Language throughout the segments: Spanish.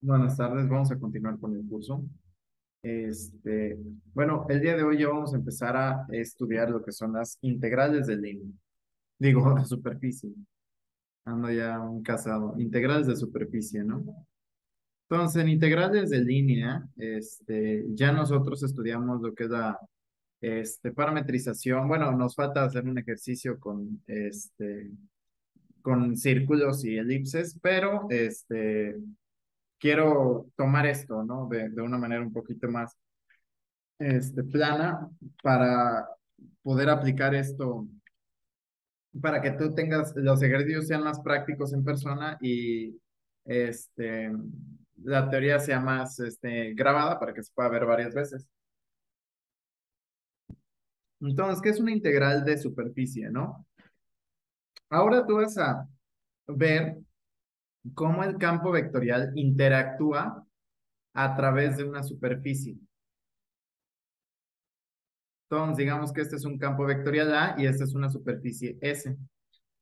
Buenas tardes, vamos a continuar con el curso. Bueno, el día de hoy ya vamos a empezar a estudiar lo que son las integrales de línea. Digo, de superficie. Ando ya un casado. Integrales de superficie, ¿no? Entonces, en integrales de línea, ya nosotros estudiamos lo que es la parametrización. Bueno, nos falta hacer un ejercicio con círculos y elipses, pero quiero tomar esto, ¿no? De una manera un poquito más plana para poder aplicar esto, para que tú tengas, los ejercicios sean más prácticos en persona y este, la teoría sea más grabada para que se pueda ver varias veces. Entonces, ¿qué es una integral de superficie, no? Ahora tú vas a ver cómo el campo vectorial interactúa a través de una superficie. Entonces, digamos que este es un campo vectorial A y esta es una superficie S.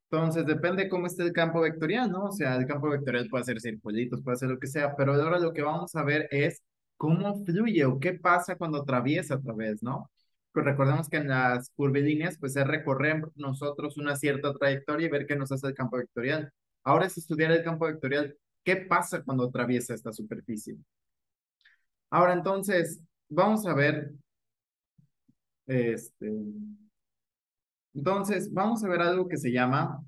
Entonces, depende cómo esté el campo vectorial, ¿no? O sea, el campo vectorial puede ser circulitos, puede ser lo que sea, pero ahora lo que vamos a ver es cómo fluye o qué pasa cuando atraviesa a través, ¿no? Pues recordemos que en las curvilíneas, pues es recorrer nosotros una cierta trayectoria y ver qué nos hace el campo vectorial. Ahora es estudiar el campo vectorial, qué pasa cuando atraviesa esta superficie. Ahora entonces, vamos a ver, este, entonces, vamos a ver algo que se llama,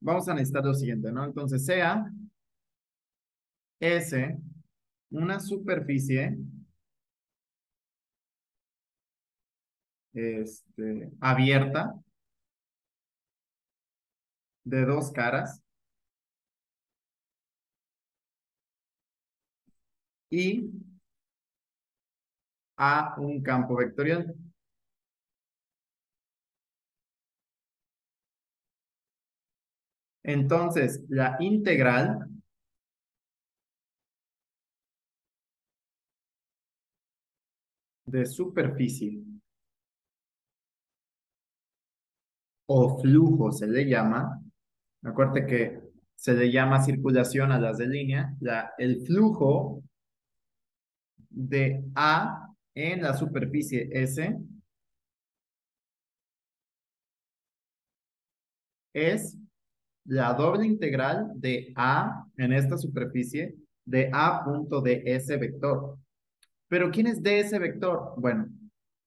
vamos a necesitar lo siguiente, ¿no? Entonces, sea S una superficie abierta de dos caras y a un campo vectorial. Entonces, la integral de superficie o flujo se le llama, acuérdate que se le llama circulación a las de línea, el flujo de A en la superficie S es la doble integral de A en esta superficie de A punto de S vector. Pero ¿quién es ds vector? Bueno,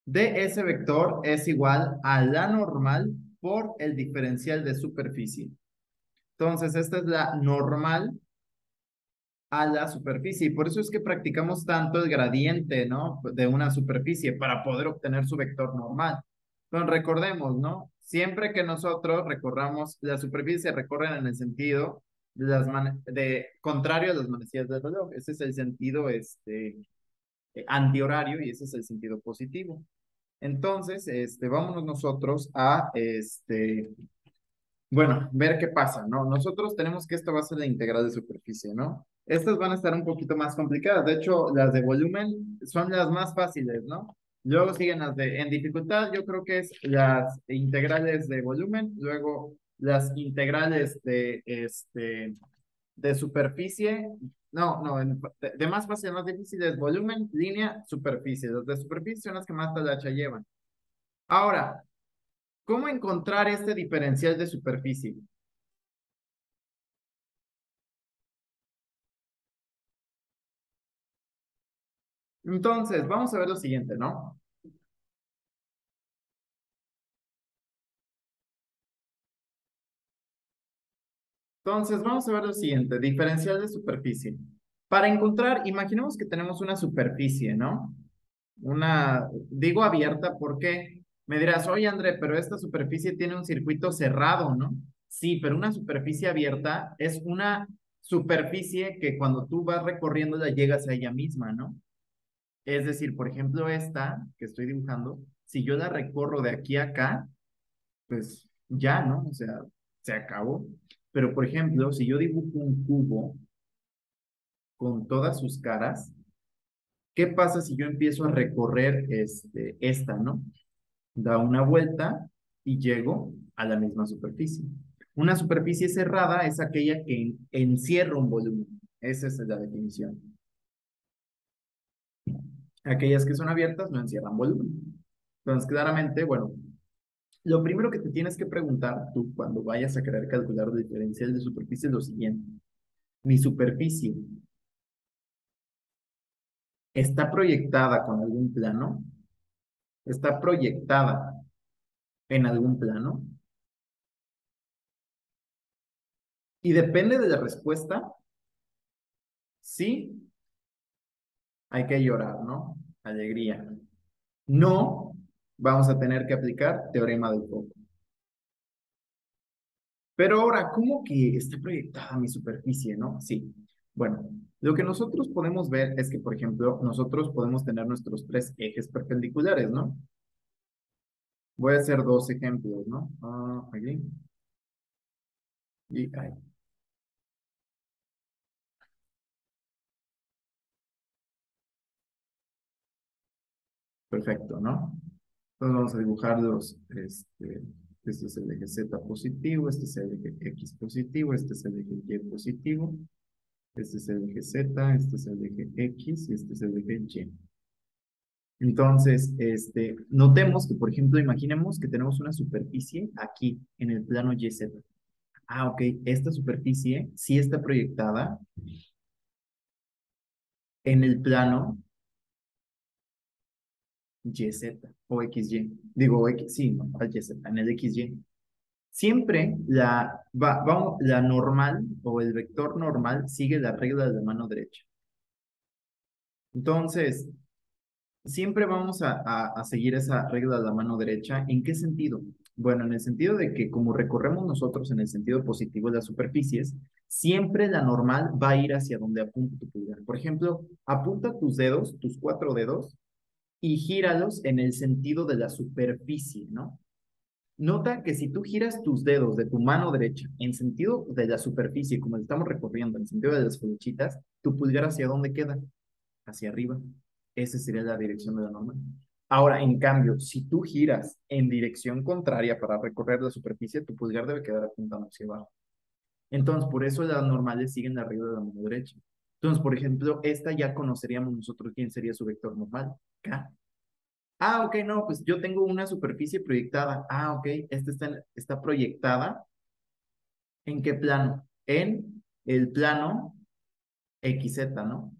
ds vector es igual a la normal por el diferencial de superficie. Entonces, esta es la normal a la superficie y por eso es que practicamos tanto el gradiente, ¿no? De una superficie para poder obtener su vector normal. Entonces, recordemos, ¿no? Siempre que nosotros recorramos la superficie, recorren en el sentido de contrario a las manecillas del reloj. Ese es el sentido antihorario y ese es el sentido positivo. Entonces, vámonos nosotros a bueno, ver qué pasa, ¿no? Nosotros tenemos que esto va a ser la integral de superficie, ¿no? Estas van a estar un poquito más complicadas. De hecho, las de volumen son las más fáciles, ¿no? Luego siguen las de, en dificultad, yo creo que es las integrales de volumen, luego las integrales de superficie, no, no, de más fácil a más difícil es volumen, línea, superficie. Las de superficie son las que más talacha llevan. Ahora, ¿cómo encontrar este diferencial de superficie? Entonces, vamos a ver lo siguiente, ¿no? Entonces, vamos a ver lo siguiente, diferencial de superficie. Para encontrar, imaginemos que tenemos una superficie, ¿no? Digo abierta porque me dirás, oye André, pero esta superficie tiene un circuito cerrado, ¿no? Sí, pero una superficie abierta es una superficie que cuando tú vas recorriéndola llegas a ella misma, ¿no? Es decir, por ejemplo, esta que estoy dibujando, si yo la recorro de aquí a acá, pues ya, ¿no? O sea, se acabó. Pero, por ejemplo, si yo dibujo un cubo con todas sus caras, ¿qué pasa si yo empiezo a recorrer esta, ¿no? Da una vuelta y llego a la misma superficie. Una superficie cerrada es aquella que encierra un volumen. Esa es la definición. Aquellas que son abiertas no encierran volumen. Entonces, claramente, bueno, lo primero que te tienes que preguntar tú cuando vayas a querer calcular el diferencial de superficie es lo siguiente. Mi superficie está proyectada con algún plano, está proyectada en algún plano, y depende de la respuesta, sí, hay que llorar, ¿no? Alegría. No, vamos a tener que aplicar teorema del foco. Pero ahora, ¿cómo que está proyectada mi superficie, no? Sí. Bueno, lo que nosotros podemos ver es que, por ejemplo, nosotros podemos tener nuestros tres ejes perpendiculares, ¿no? Voy a hacer dos ejemplos, ¿no? Aquí y ahí. Perfecto, ¿no? Entonces vamos a dibujar este es el eje Z positivo, este es el eje X positivo, este es el eje Y positivo, este es el eje Z, este es el eje X y este es el eje Y. Entonces, notemos que, por ejemplo, imaginemos que tenemos una superficie aquí en el plano YZ. Ah, ok, esta superficie sí está proyectada en el plano YZ o XY. Digo, X, sí, no, al YZ, en el XY. Siempre la normal o el vector normal sigue la regla de la mano derecha. Entonces, siempre vamos a seguir esa regla de la mano derecha. ¿En qué sentido? Bueno, en el sentido de que como recorremos nosotros en el sentido positivo de las superficies, siempre la normal va a ir hacia donde apunta tu pulgar. Por ejemplo, apunta tus dedos, tus cuatro dedos, y gíralos en el sentido de la superficie, ¿no? Nota que si tú giras tus dedos de tu mano derecha en sentido de la superficie, como estamos recorriendo, en sentido de las flechitas, tu pulgar hacia dónde queda? Hacia arriba. Esa sería la dirección de la normal. Ahora, en cambio, si tú giras en dirección contraria para recorrer la superficie, tu pulgar debe quedar apuntando hacia abajo. Entonces, por eso las normales siguen la regla de la mano derecha. Entonces, por ejemplo, esta ya conoceríamos nosotros quién sería su vector normal. K. Ah, ok, no, pues yo tengo una superficie proyectada. Ah, ok, esta está proyectada. ¿En qué plano? En el plano XZ, ¿no?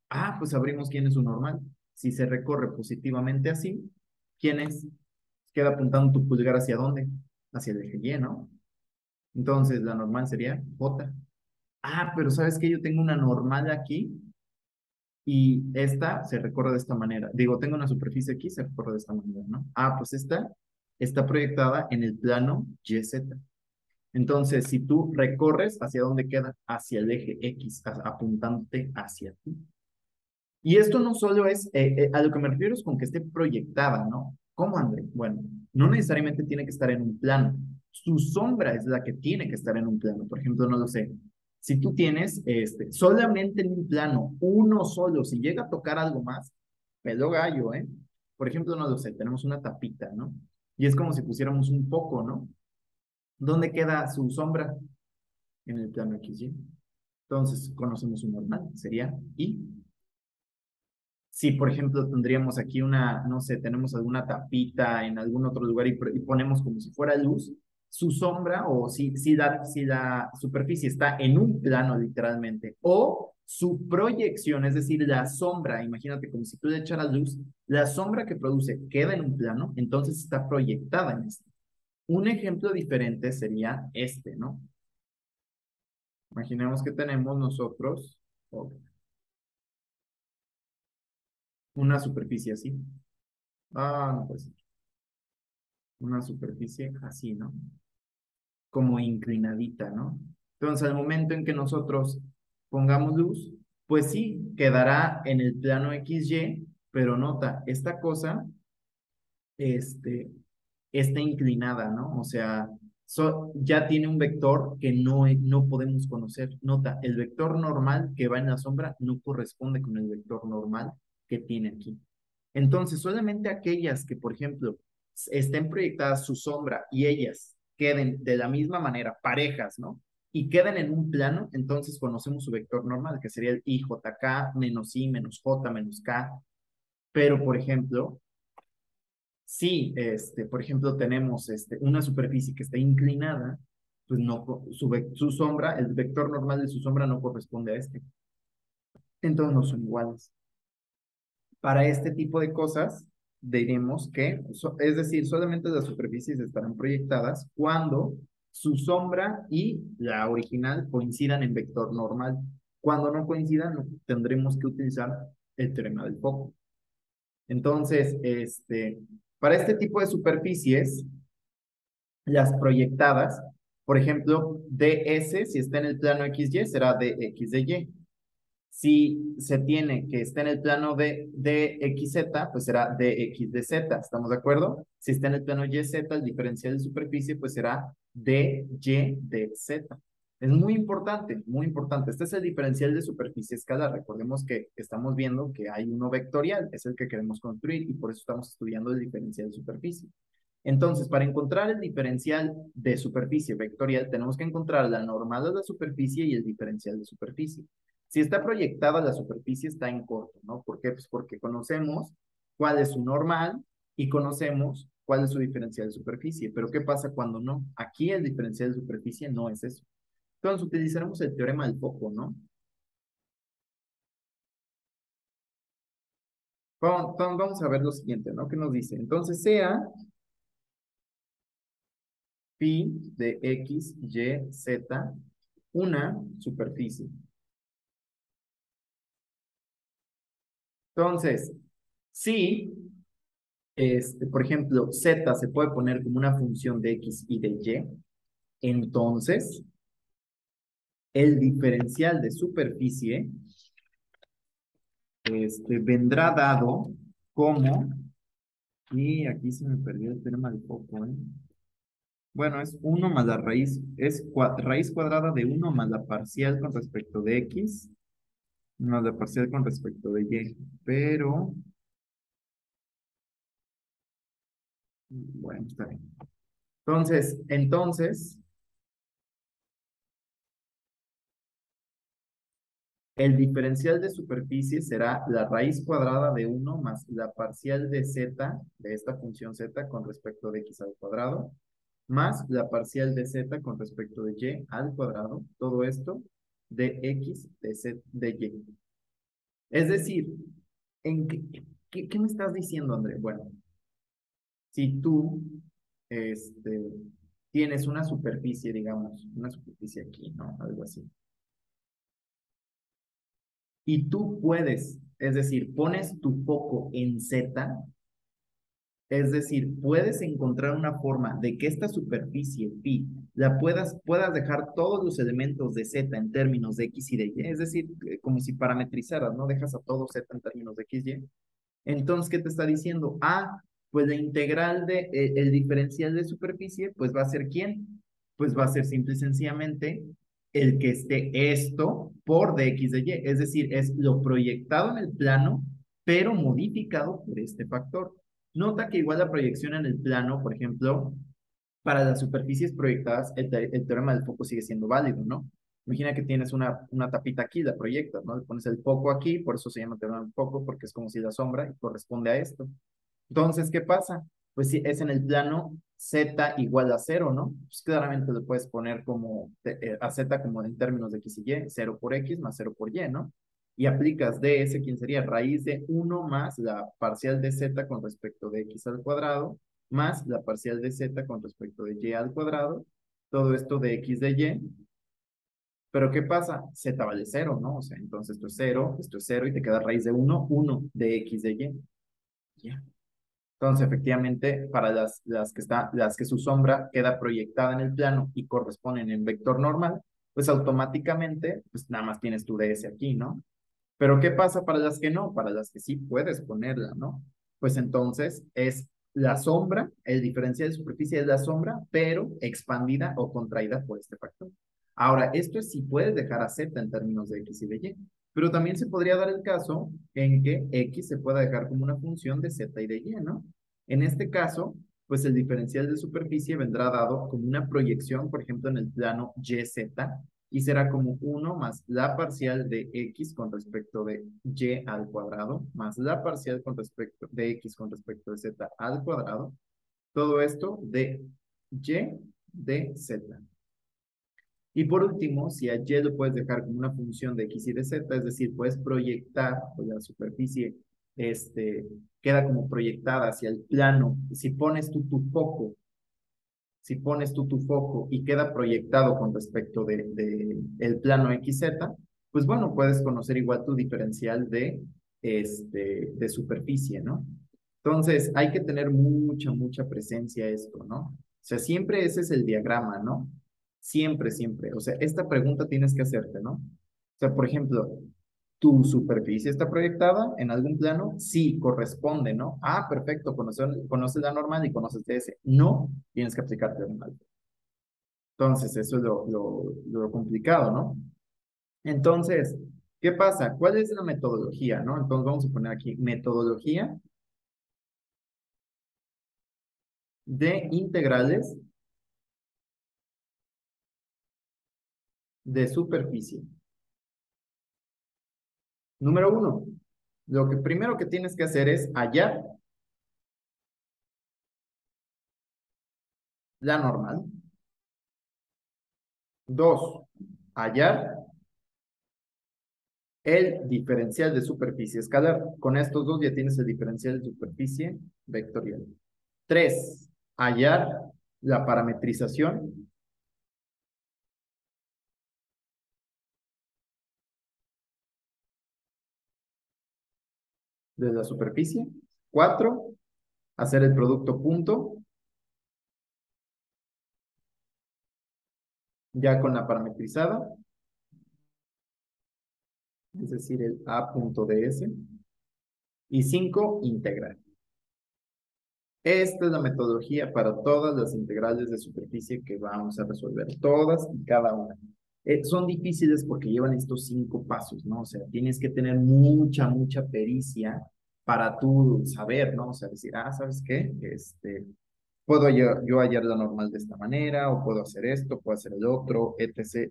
Ah, pues sabrimos quién es su normal. Si se recorre positivamente así, ¿quién es? Queda apuntando tu pulgar hacia dónde? Hacia el eje Y, ¿no? Entonces la normal sería J. Ah, pero ¿sabes qué? Yo tengo una normal aquí y esta se recorre de esta manera. Digo, tengo una superficie aquí, se recorre de esta manera, ¿no? Ah, pues esta está proyectada en el plano YZ. Entonces, si tú recorres, ¿hacia dónde queda? Hacia el eje X, apuntándote hacia ti. Y esto no solo es, a lo que me refiero es con que esté proyectada, ¿no? ¿Cómo, André? Bueno, no necesariamente tiene que estar en un plano. Su sombra es la que tiene que estar en un plano. Por ejemplo, no lo sé. Si tú tienes solamente en un plano, uno solo, si llega a tocar algo más, pelo gallo, ¿eh? Por ejemplo, no lo sé, tenemos una tapita, ¿no? Y es como si pusiéramos un foco, ¿no? ¿Dónde queda su sombra? En el plano XY. Entonces, conocemos un normal, sería Y. Si, por ejemplo, tendríamos aquí una, no sé, tenemos alguna tapita en algún otro lugar y ponemos como si fuera luz, su sombra, o si la superficie está en un plano literalmente, o su proyección, es decir, la sombra, imagínate como si tú le echaras luz, la sombra que produce queda en un plano, entonces está proyectada en este. Un ejemplo diferente sería este, ¿no? Imaginemos que tenemos nosotros una superficie así. Ah, no puede ser. Una superficie así, ¿no? Como inclinadita, ¿no? Entonces, al momento en que nosotros pongamos luz, pues sí, quedará en el plano XY, pero nota, esta cosa, este, está inclinada, ¿no? O sea, ya tiene un vector que no podemos conocer. Nota, el vector normal que va en la sombra no corresponde con el vector normal que tiene aquí. Entonces, solamente aquellas que, por ejemplo, estén proyectadas su sombra y ellas queden de la misma manera, parejas, ¿no? y quedan en un plano, entonces conocemos su vector normal, que sería el IJK menos I menos J menos K. Pero, por ejemplo, si, por ejemplo, tenemos una superficie que está inclinada, pues no, su sombra, el vector normal de su sombra no corresponde a este. Entonces no son iguales. Para este tipo de cosas, diremos que, es decir, solamente las superficies estarán proyectadas cuando su sombra y la original coincidan en vector normal. Cuando no coincidan, tendremos que utilizar el teorema del foco. Entonces, para este tipo de superficies, las proyectadas, por ejemplo, ds, si está en el plano XY, será dx de Y. Si se tiene que está en el plano de XZ, pues será dx de Z, ¿estamos de acuerdo? Si está en el plano YZ, el diferencial de superficie, pues será dy de Z. Es muy importante, muy importante. Este es el diferencial de superficie escalar. Recordemos que estamos viendo que hay uno vectorial, es el que queremos construir y por eso estamos estudiando el diferencial de superficie. Entonces, para encontrar el diferencial de superficie vectorial, tenemos que encontrar la normal de la superficie y el diferencial de superficie. Si está proyectada la superficie, está en corto, ¿no? ¿Por qué? Pues porque conocemos cuál es su normal y conocemos cuál es su diferencial de superficie. Pero ¿qué pasa cuando no? Aquí el diferencial de superficie no es eso. Entonces utilizaremos el teorema del foco, ¿no? Vamos a ver lo siguiente, ¿no? ¿Qué nos dice? Entonces sea phi de x, y, z, una superficie. Entonces, si, por ejemplo, z se puede poner como una función de x y de y, entonces el diferencial de superficie vendrá dado como, y aquí se me perdió el tema de poco, ¿eh? Bueno, es uno más la raíz, es raíz cuadrada de uno más la parcial con respecto de x, más la parcial con respecto de y, pero, bueno, está bien. Entonces, el diferencial de superficie será la raíz cuadrada de uno más la parcial de z, de esta función z con respecto de x al cuadrado, más la parcial de z con respecto de y al cuadrado, todo esto de x de z de y. Es decir, ¿en qué me estás diciendo, André? Bueno, si tú tienes una superficie, digamos, una superficie aquí, ¿no? Algo así. Y tú puedes, es decir, pones tu foco en Z, es decir, puedes encontrar una forma de que esta superficie pi la puedas dejar todos los elementos de Z en términos de X y de Y, es decir, como si parametrizaras, ¿no? Dejas a todo Z en términos de X, Y. Entonces, ¿qué te está diciendo? Ah, pues la integral el diferencial de superficie, pues va a ser ¿quién? Pues va a ser simple y sencillamente el que esté esto por dx de y, es decir, es lo proyectado en el plano, pero modificado por este factor. Nota que igual la proyección en el plano, por ejemplo, para las superficies proyectadas, el teorema del foco sigue siendo válido, ¿no? Imagina que tienes una tapita aquí, la proyectas, ¿no? Le pones el foco aquí, por eso se llama teorema del foco, porque es como si la sombra y corresponde a esto. Entonces, ¿qué pasa? Pues si es en el plano z igual a cero, ¿no? Pues claramente lo puedes poner como a z como en términos de x y y, 0 por x más 0 por y, ¿no? Y aplicas ds, ¿quién sería? Raíz de uno más la parcial de z con respecto de x al cuadrado, más la parcial de z con respecto de y al cuadrado, todo esto de x de y. Pero ¿qué pasa? Z vale cero, ¿no? O sea, entonces esto es cero y te queda raíz de uno de x de y. Ya. Entonces, efectivamente, para las que su sombra queda proyectada en el plano y corresponden en vector normal, pues automáticamente, pues nada más tienes tu ds aquí, ¿no? Pero ¿qué pasa para las que no? Para las que sí puedes ponerla, ¿no? Pues entonces es la sombra, el diferencial de superficie es la sombra, pero expandida o contraída por este factor. Ahora, esto es si puedes dejar a z en términos de x y de y, pero también se podría dar el caso en que x se pueda dejar como una función de z y de y, ¿no? En este caso, pues el diferencial de superficie vendrá dado como una proyección, por ejemplo, en el plano YZ, y será como uno más la parcial de x con respecto de y al cuadrado, más la parcial con respecto de x con respecto de z al cuadrado, todo esto de y de z. Y por último, si a y lo puedes dejar como una función de x y de z, es decir, puedes proyectar, pues la superficie queda como proyectada hacia el plano. Si pones tú tu foco, si pones tú tu foco y queda proyectado con respecto de el plano XZ, pues bueno, puedes conocer igual tu diferencial de superficie, ¿no? Entonces, hay que tener mucha presencia esto, ¿no? O sea, siempre ese es el diagrama, ¿no? Siempre, siempre. O sea, esta pregunta tienes que hacerte, ¿no? O sea, por ejemplo, ¿tu superficie está proyectada en algún plano? Sí, corresponde, ¿no? Ah, perfecto, conoces la normal y conoces ese. No, tienes que aplicarte la normal. Entonces, eso es lo complicado, ¿no? Entonces, ¿qué pasa? ¿Cuál es la metodología, no? Entonces, vamos a poner aquí metodología de integrales de superficie. Número uno, lo que primero que tienes que hacer es hallar la normal. Dos, hallar el diferencial de superficie escalar. Con estos dos ya tienes el diferencial de superficie vectorial. Tres, hallar la parametrización de la superficie. Cuatro, hacer el producto punto ya con la parametrizada, es decir, el A.ds. Y cinco, integrar. Esta es la metodología para todas las integrales de superficie que vamos a resolver, todas y cada una. Son difíciles porque llevan estos 5 pasos, ¿no? O sea, tienes que tener mucha pericia para tú saber, ¿no? O sea, decir, ah, ¿sabes qué? Puedo yo hallar la normal de esta manera, o puedo hacer esto, puedo hacer el otro, etc.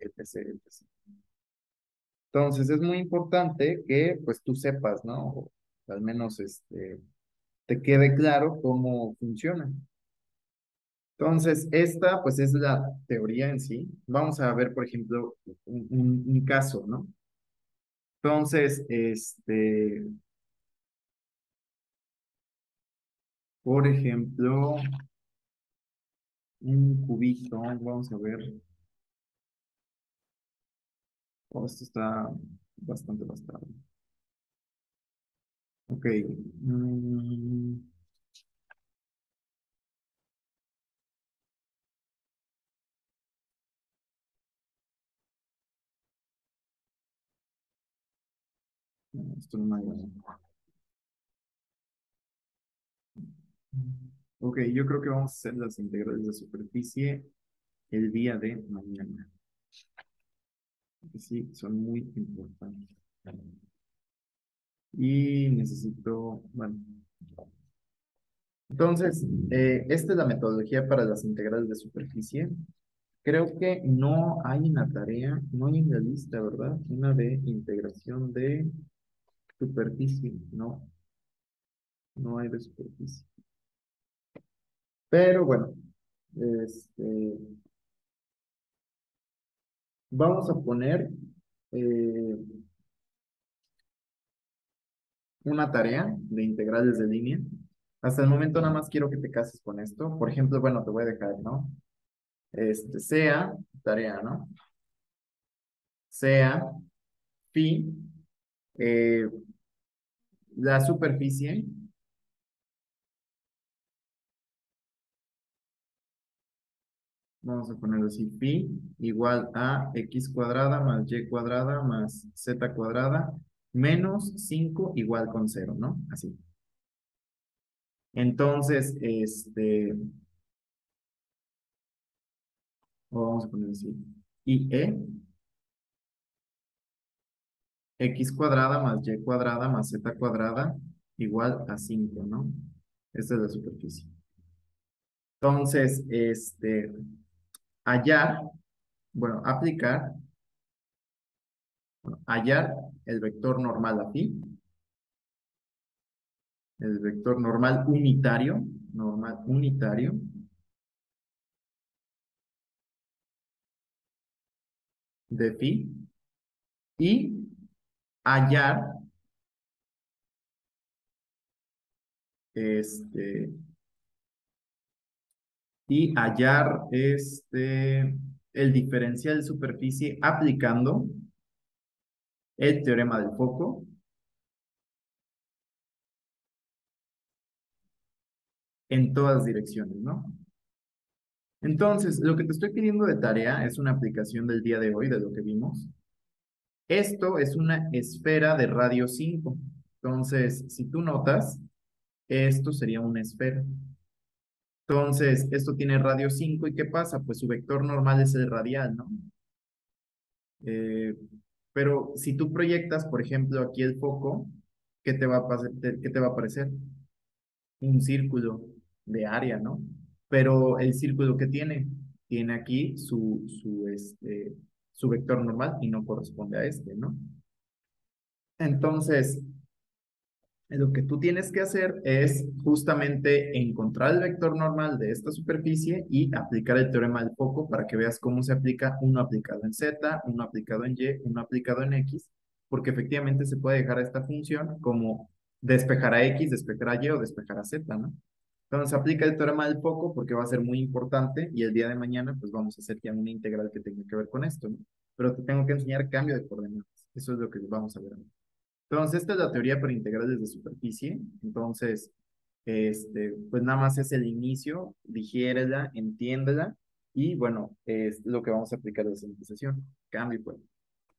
Entonces, es muy importante que, pues, tú sepas, ¿no? O al menos, te quede claro cómo funciona. Entonces, esta pues es la teoría en sí. Vamos a ver, por ejemplo, un caso, ¿no? Entonces, por ejemplo, un cubito, vamos a ver. Oh, esto está bastante. Ok. mm, no, esto no me ayuda. Ok, yo creo que vamos a hacer las integrales de superficie el día de mañana. Que sí, son muy importantes. Y necesito, bueno, entonces, esta es la metodología para las integrales de superficie. Creo que no hay en la tarea, no hay en la lista, ¿verdad? Una de integración de superficie. No, no hay de superficie. Pero bueno, este, vamos a poner eh, una tarea de integrales de línea. Hasta el momento nada más quiero que te cases con esto. Por ejemplo, bueno, te voy a dejar, ¿no? Sea tarea, ¿no? Sea phi, eh, la superficie, vamos a ponerlo así, pi igual a x cuadrada más y cuadrada más z cuadrada menos 5 igual con cero, ¿no? Así. Entonces, o vamos a ponerlo así, y x cuadrada más y cuadrada más z cuadrada igual a 5, ¿no? Esta es la superficie. Entonces, hallar, bueno, aplicar, bueno, hallar el vector normal afín, el vector normal unitario de phi y hallar, este, el diferencial de superficie aplicando el teorema del foco en todas direcciones, ¿no? Entonces, lo que te estoy pidiendo de tarea es una aplicación del día de hoy, de lo que vimos. Esto es una esfera de radio 5. Entonces, si tú notas, esto sería una esfera. Entonces, esto tiene radio 5 ¿y qué pasa? Pues su vector normal es el radial, ¿no? Eh, pero si tú proyectas, por ejemplo, aquí el foco, ¿qué te va a qué te va a aparecer? Un círculo de área, ¿no? Pero el círculo que tiene aquí su vector normal y no corresponde a este, ¿no? Entonces, lo que tú tienes que hacer es justamente encontrar el vector normal de esta superficie y aplicar el teorema del foco para que veas cómo se aplica uno aplicado en Z, uno aplicado en Y, uno aplicado en X, porque efectivamente se puede dejar esta función como despejar a X, despejar a Y o despejar a Z, ¿no? Entonces aplica el teorema del foco porque va a ser muy importante y el día de mañana pues vamos a hacer ya una integral que tenga que ver con esto, ¿no? Pero te tengo que enseñar cambio de coordenadas. Eso es lo que vamos a ver. Entonces, esta es la teoría para integrales de superficie. Entonces, pues nada más es el inicio, digiérela, entiéndela y bueno, es lo que vamos a aplicar de sesión. Cambio, pues.